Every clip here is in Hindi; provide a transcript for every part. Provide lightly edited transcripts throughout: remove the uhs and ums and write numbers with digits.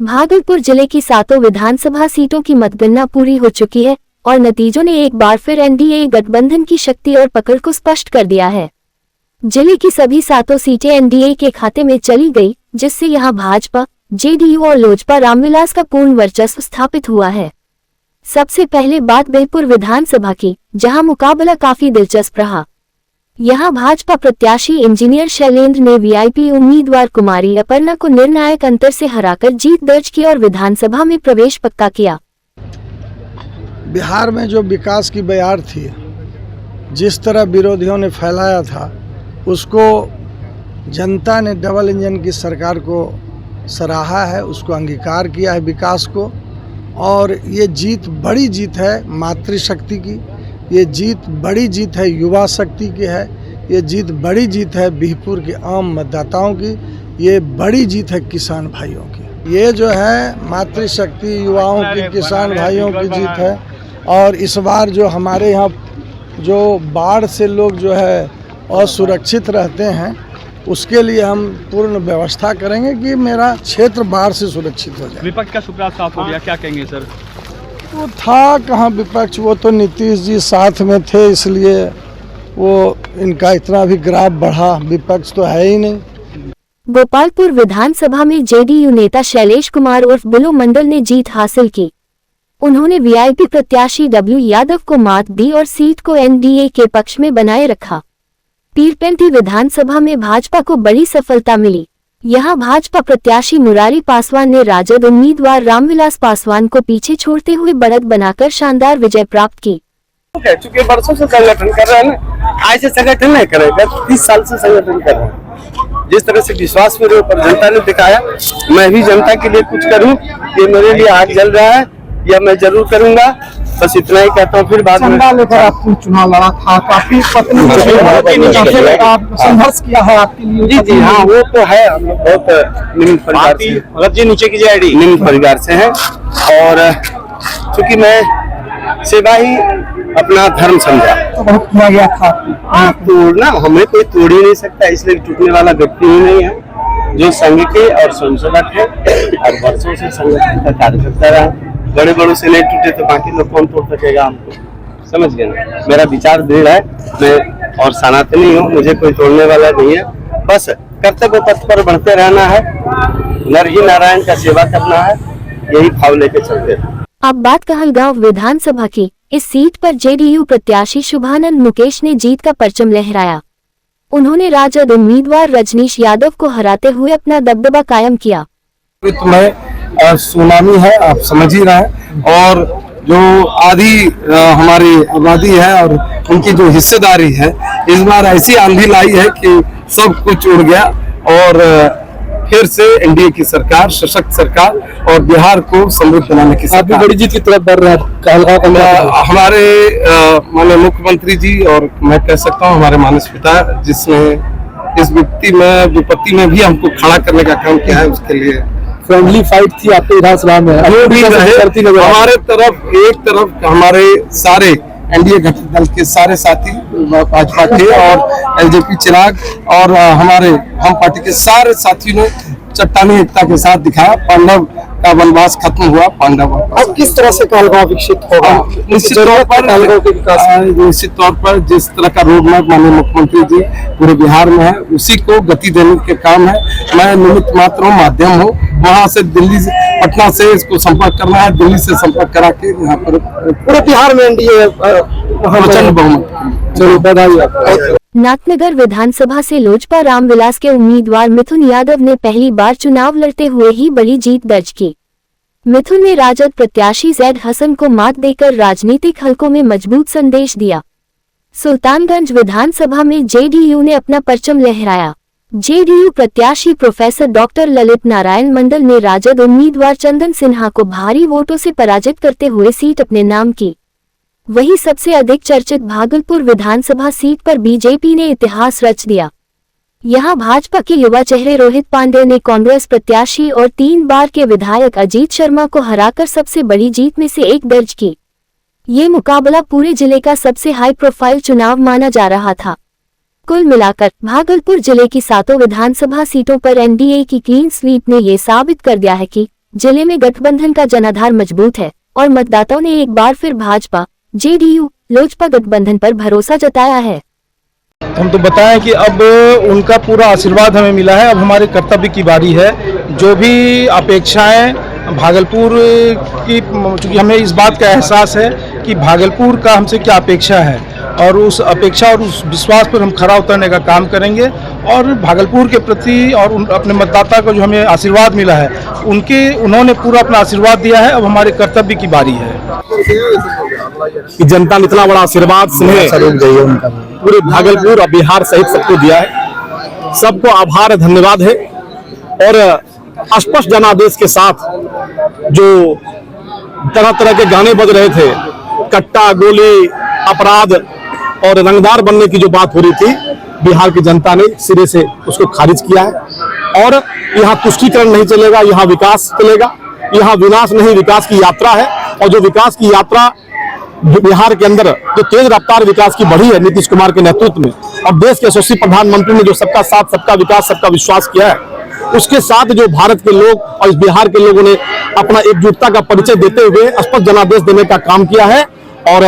भागलपुर जिले की 7 विधानसभा सीटों की मतगणना पूरी हो चुकी है और नतीजों ने एक बार फिर एनडीए गठबंधन की शक्ति और पकड़ को स्पष्ट कर दिया है। जिले की सभी 7 सीटें एनडीए के खाते में चली गई, जिससे यहां भाजपा, जेडीयू और लोजपा रामविलास का पूर्ण वर्चस्व स्थापित हुआ है। सबसे पहले बात बेलपुर विधानसभा की, जहां मुकाबला काफी दिलचस्प रहा। यहां भाजपा प्रत्याशी इंजीनियर शैलेंद्र ने वीआईपी उम्मीदवार कुमारी अपर्णा को निर्णायक अंतर से हराकर जीत दर्ज की और विधानसभा में प्रवेश पक्का किया। बिहार में जो विकास की बयार थी, जिस तरह विरोधियों ने फैलाया था, उसको जनता ने डबल इंजन की सरकार को सराहा है, उसको अंगीकार किया है विकास को। और ये जीत बड़ी जीत है मातृशक्ति की, ये जीत बड़ी जीत है युवा शक्ति की है, ये जीत बड़ी जीत है बिहपुर के आम मतदाताओं की, ये बड़ी जीत है किसान भाइयों की। ये जो है मातृशक्ति युवाओं की, किसान भाइयों की जीत है। और इस बार जो हमारे यहाँ जो बाढ़ से लोग जो है असुरक्षित रहते हैं, उसके लिए हम पूर्ण व्यवस्था करेंगे कि मेरा क्षेत्र बाढ़ से सुरक्षित हो जाए। विपक्ष का सुपड़ा साफ हो गया, क्या कहेंगे सर? वो था कहाँ विपक्ष, वो तो नीतीश जी साथ में थे, इसलिए वो इनका इतना भी ग्राफ बढ़ा, विपक्ष तो है ही नहीं। गोपालपुर विधानसभा में जेडीयू नेता शैलेश कुमार उर्फ बुलो मंडल ने जीत हासिल की। उन्होंने वीआईपी प्रत्याशी डब्ल्यू यादव को मात दी और सीट को एनडीए के पक्ष में बनाए रखा। पीरपेंटी विधानसभा में भाजपा को बड़ी सफलता मिली। यहां भाजपा प्रत्याशी मुरारी पासवान ने राजद उम्मीदवार रामविलास पासवान को पीछे छोड़ते हुए बढ़त बनाकर शानदार विजय प्राप्त की। चूंकि वर्षों से संगठन कर रहे हैं ना, आज से संगठन नहीं करेगा, 30 साल से संगठन कर रहे हैं। जिस तरह से विश्वास मेरे ऊपर जनता ने दिखाया, मैं भी जनता के लिए कुछ करूं, ये मेरे लिए आग जल रहा है, या मैं जरूर करूंगा। बस इतना ही कहता हूँ। फिर बाद में लेकर आपने चुनाव लड़ा था, काफी संघर्ष किया है आपके लिए। जी हाँ, वो तो है। हम लोग बहुत निम्न परिवार से, नीचे की जाएगी, निम्न परिवार से हैं। और चूंकि मैं सेवा ही अपना धर्म समझा, तो बहुत किया गया था। तोड़ना हमें कोई तोड़ ही नहीं सकता, इसलिए टूटने वाला व्यक्ति ही नहीं है। जो संघ के और स्वयंसेवक है और वर्षों से संगठन का कार्य करता रहा, बड़े बड़ों से नहीं टूटे तो बाकी लोग कौन तोड़ सकेगा हमको? समझ गए ना? मेरा विचार दृढ़ है, मैं और सनातनी हूँ, मुझे कोई तोड़ने वाला नहीं है। बस कर्तव्य पथ पर बढ़ते रहना है, नर ही नारायण का सेवा करना है, यही भाव लेके चलते हैं। अब बात कहलगांव विधानसभा की। इस सीट पर जेडीयू प्रत्याशी शुभानंद मुकेश ने जीत का परचम लहराया। उन्होंने राजद उम्मीदवार रजनीश यादव को हराते हुए अपना दबदबा कायम किया। सुनामी है, आप समझ ही रहे हैं। और जो आधी हमारी आबादी है और उनकी जो हिस्सेदारी है, इस बार ऐसी आंधी लाई है कि सब कुछ उड़ गया। और फिर से एनडीए की सरकार, सशक्त सरकार और बिहार को समृद्ध बनाने की सरकार बड़ी जीत की तरफ बढ़ रहा है। हमारे माननीय मुख्यमंत्री जी और मैं कह सकता हूँ हमारे मानस पिता, जिसने इस विपत्ति में भी हमको खड़ा करने का काम किया है, उसके लिए फ्रेंडली फाइट थी आपके विधानसभा में। हमारे तरफ एक तरफ हमारे सारे एनडीए घटक दल के सारे साथी भाजपा के और एलजेपी चिराग और हमारे हम पार्टी के सारे साथियों ने चट्टानी एकता के साथ दिखाया। पांडव का वनवास खत्म हुआ, पांडव अब किस तरह से कहलगांव विकसित होगा? निश्चित तौर पर जिस तरह का रोड मैप माननीय मुख्यमंत्री जी पूरे बिहार में है, उसी को गति देने के काम है। मैं निमित्त मात्र हूँ, माध्यम हूँ। वहाँ से दिल्ली से, पटना से इसको संपर्क करना है, दिल्ली से संपर्क करा के यहाँ पर पूरे बिहार में एनडीए प्रचंड बहुमत। नाथनगर विधानसभा से लोजपा रामविलास के उम्मीदवार मिथुन यादव ने पहली बार चुनाव लड़ते हुए ही बड़ी जीत दर्ज की। मिथुन ने राजद प्रत्याशी जैद हसन को मात देकर राजनीतिक हलकों में मजबूत संदेश दिया। सुल्तानगंज विधानसभा में जेडीयू ने अपना परचम लहराया। जेडीयू प्रत्याशी प्रोफेसर डॉक्टर ललित नारायण मंडल ने राजद उम्मीदवार चंदन सिन्हा को भारी वोटों से पराजित करते हुए सीट अपने नाम की। वहीं सबसे अधिक चर्चित भागलपुर विधानसभा सीट पर बीजेपी ने इतिहास रच दिया। यहां भाजपा के युवा चेहरे रोहित पांडे ने कांग्रेस प्रत्याशी और 3 बार के विधायक अजीत शर्मा को हराकर सबसे बड़ी जीत में से एक दर्ज की। ये मुकाबला पूरे जिले का सबसे हाई प्रोफाइल चुनाव माना जा रहा था। कुल मिलाकर भागलपुर जिले की 7 विधानसभा सीटों पर एनडीए की क्लीन स्वीप ने ये साबित कर दिया है कि जिले में गठबंधन का जनाधार मजबूत है और मतदाताओं ने एक बार फिर भाजपा, जेडीयू, लोजपा गठबंधन पर भरोसा जताया है। हम तो बताएं कि अब उनका पूरा आशीर्वाद हमें मिला है। अब हमारे कर्तव्य की बारी है। जो भी अपेक्षाएं भागलपुर की, चूँकि हमें इस बात का एहसास है कि भागलपुर का हमसे क्या अपेक्षा है, और उस अपेक्षा और उस विश्वास पर हम खरा उतरने का काम करेंगे। और भागलपुर के प्रति और अपने मतदाता को जो हमें आशीर्वाद मिला है, उन्होंने पूरा अपना आशीर्वाद दिया है। अब हमारे कर्तव्य की बारी है कि जनता ने इतना बड़ा आशीर्वाद स्नेह पूरे भागलपुर और बिहार सहित सबको दिया है। सबको आभार धन्यवाद है। और स्पष्ट जनादेश के साथ जो तरह तरह के गाने बज रहे थे, कट्टा, गोली, अपराध और रंगदार बनने की जो बात हो रही थी, बिहार की जनता ने सिरे से उसको खारिज किया है। और यहाँ तुष्टीकरण नहीं चलेगा, यहाँ विकास चलेगा। यहाँ विनाश नहीं, विकास की यात्रा है। और जो विकास की यात्रा बिहार के अंदर जो तेज रफ्तार विकास की बढ़ी है नीतीश कुमार के नेतृत्व में, और देश के यशस्वी प्रधानमंत्री ने जो सबका साथ, सबका विकास, सबका विश्वास किया है, उसके साथ जो भारत के लोग और इस बिहार के लोगों ने अपना एकजुटता का परिचय देते हुए स्पष्ट जनादेश देने का काम किया है और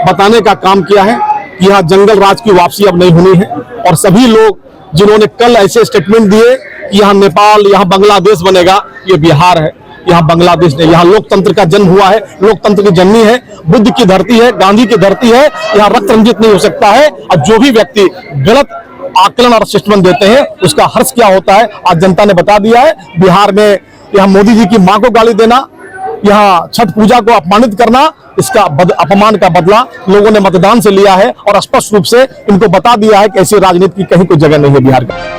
बताने का काम किया है कि यहाँ जंगल राज की वापसी अब नहीं होनी है। और सभी लोग जिन्होंने कल ऐसे स्टेटमेंट दिए कि यहाँ नेपाल, यहाँ बांग्लादेश बनेगा, ये बिहार है, यहाँ बांग्लादेश नहीं। यहाँ लोकतंत्र का जन्म हुआ है, लोकतंत्र की जननी है, बुद्ध की धरती है, गांधी की धरती है। यहाँ रक्त रंजित नहीं हो सकता है। और जो भी व्यक्ति गलत आकलन और स्टेटमेंट देते हैं, उसका हर्ष क्या होता है आज जनता ने बता दिया है। बिहार में यहाँ मोदी जी की मां को गाली देना, यहाँ छठ पूजा को अपमानित करना, इसका अपमान का बदला लोगों ने मतदान से लिया है और स्पष्ट रूप से इनको बता दिया है कि ऐसी राजनीति की कहीं कोई जगह नहीं है बिहार का।